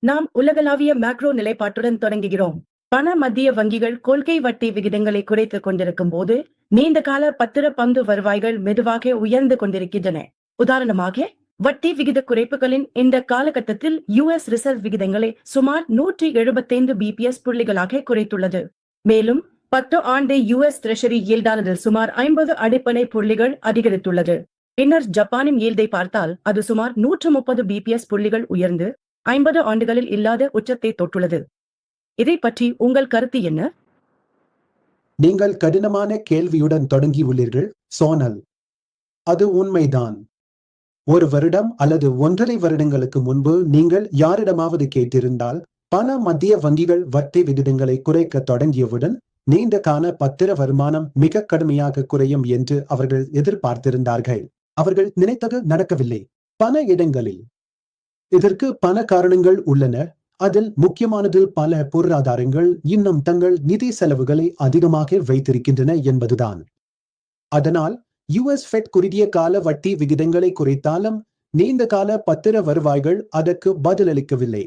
நாம் உலகளாவிய மேக்ரோ நிலைப்பாட்டுடன் தொடங்குகிறோம். பண மத்திய வங்கிகள் கொள்கை வட்டி விகிதங்களை குறைத்துக் கொண்டிருக்கும் போது நீண்ட கால பத்திர பங்கு வருவாய்கள் மெதுவாக உயர்ந்து கொண்டிருக்கின்றன. உதாரணமாக, வட்டி விகித குறைப்புகளின் இந்த காலகட்டத்தில் யுஎஸ் ரிசர்வ் விகிதங்களை சுமார் 175 பிபிஎஸ் புள்ளிகளாக குறைத்துள்ளது. மேலும் 10 ஆண்டு யுஎஸ் ட்ரெஷரி ஈல்டானது சுமார் 50 அடிப்படை புள்ளிகள் அதிகரித்துள்ளது. பின்னர் ஜப்பானின் ஈல்டை பார்த்தால் அது சுமார் 130 பிபிஎஸ் புள்ளிகள் உயர்ந்து 50 ஆண்டுகளில் இல்லாத உச்சத்தை தொட்டுள்ளது. இதை பற்றி உங்கள் கருத்து என்ன? நீங்கள் கடினமான கேள்வியுடன் தொடங்கியுள்ளீர்கள், சோனல். அது உண்மைதான். ஒரு வருடம் அல்லது 1.5 வருடங்களுக்கு முன்பு நீங்கள் யாரிடமாவது கேட்டிருந்தால், பல மத்திய வங்கிகள் வட்டி விகிதங்களை குறைக்க தொடங்கியவுடன் நீண்ட கால பத்திர வருமானம் மிக கடுமையாக குறையும் என்று அவர்கள் எதிர்பார்த்திருந்தார்கள். அவர்கள் நினைத்தது நடக்கவில்லை. பல இடங்களில் இதற்கு பல காரணங்கள் உள்ளன. அதில் முக்கியமானது பல பொருளாதாரங்கள் இன்னும் தங்கள் நிதி செலவுகளை அதிகமாக வைத்திருக்கின்றன என்பதுதான். அதனால் யுஎஸ் ஃபெட் குறுகிய கால வட்டி விகிதங்களை குறைத்தாலும் நீண்ட கால பத்திர வருவாய்கள் அதற்கு பதிலளிக்கவில்லை.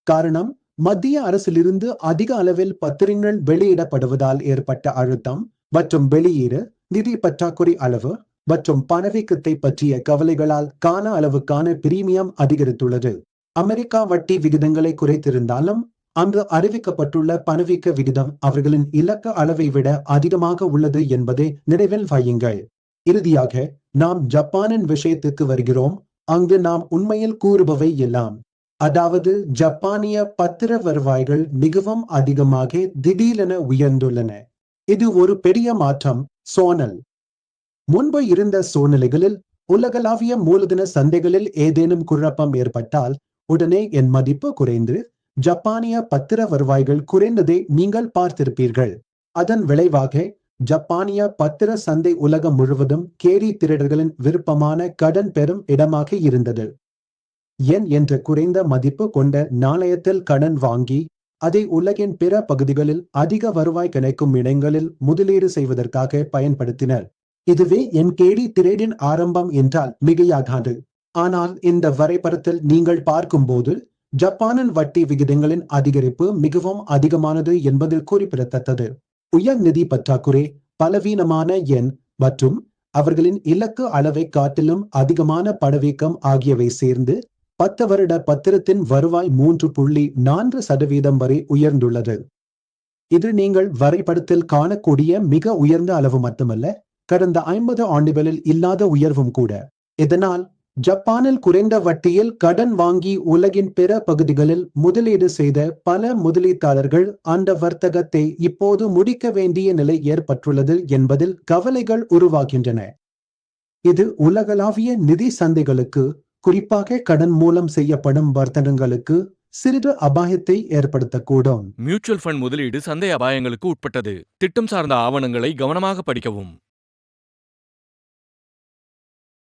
காரணம், மத்திய அரசிலிருந்து அதிக அளவில் பத்திரங்கள் வெளியிடப்படுவதால் ஏற்பட்ட அழுத்தம் மற்றும் வெளியீடு, நிதி பற்றாக்குறை அளவு மற்றும் பணவீக்கத்தை பற்றிய கவலைகளால் கால அளவுக்கான பிரீமியம் அதிகரித்துள்ளது. அமெரிக்கா வட்டி விகிதங்களை குறைத்திருந்தாலும் அங்கு அறிவிக்கப்பட்டுள்ள பணவீக்க விகிதம் அவர்களின் இலக்க அளவை விட அதிகமாக உள்ளது என்பதை நினைவில் வையுங்கள். இறுதியாக நாம் ஜப்பானின் விஷயத்துக்கு வருகிறோம். அங்கு நாம் உண்மையில் கூறுபவை எல்லாம், அதாவது ஜப்பானிய பத்திர வருவாய்கள் மிகவும் அதிகமாக திடீரென உயர்ந்துள்ளன. இது ஒரு பெரிய மாற்றம், சோனல். முன்பு இருந்த சூழ்நிலைகளில் உலகளாவிய மூலதன சந்தைகளில் ஏதேனும் குழப்பம் ஏற்பட்டால் உடனே என் மதிப்பு குறைந்து ஜப்பானிய பத்திர வருவாய்கள் குறைந்ததை நீங்கள் பார்த்திருப்பீர்கள். அதன் விளைவாக ஜப்பானிய பத்திர சந்தை உலகம் முழுவதும் கேரி திருடர்களின் விருப்பமான கடன் பெறும் இடமாக இருந்தது. என் என்ற குறைந்த மதிப்பு கொண்ட நாணயத்தில் கடன் வாங்கி அதை உலகின் பிற பகுதிகளில் அதிக வருவாய் கிடைக்கும் இடங்களில் முதலீடு செய்வதற்காக பயன்படுத்தினர். இதுவே என் கேடி திரேடின் ஆரம்பம் என்றால் மிகையாகாது. ஆனால் இந்த வரைபடத்தில் நீங்கள் பார்க்கும்போது ஜப்பானின் வட்டி விகிதங்களின் அதிகரிப்பு மிகவும் அதிகமானது என்பது குறிப்பிடத்தக்கது. உயர் நிதி பற்றாக்குறை, பலவீனமான எண் மற்றும் அவர்களின் இலக்கு அளவை காட்டிலும் அதிகமான பணவீக்கம் ஆகியவை சேர்ந்து 10 வருட பத்திரத்தின் வருவாய் 3.4% வரை உயர்ந்துள்ளது. இது நீங்கள் வரைபடத்தில் காணக்கூடிய மிக உயர்ந்த அளவு மட்டுமல்ல, கடந்த 50 ஆண்டுகளில் இல்லாத உயர்வும் கூட. இதனால் ஜப்பானில் குறைந்த வட்டியில் கடன் வாங்கி உலகின் பிற பகுதிகளில் முதலீடு செய்த பல முதலீட்டாளர்கள் அந்த வர்த்தகத்தை இப்போது முடிக்க வேண்டிய நிலை ஏற்பட்டுள்ளது என்பதில் கவலைகள் உருவாகின்றன. இது உலகளாவிய நிதி சந்தைகளுக்கு, குறிப்பாக கடன் மூலம் செய்யப்படும் வர்த்தகங்களுக்கு சிறிது அபாயத்தை ஏற்படுத்தக்கூடும். மியூச்சுவல் ஃபண்ட் முதலீடு சந்தை அபாயங்களுக்கு உட்பட்டது. திட்டம் சார்ந்த ஆவணங்களை கவனமாக படிக்கவும்.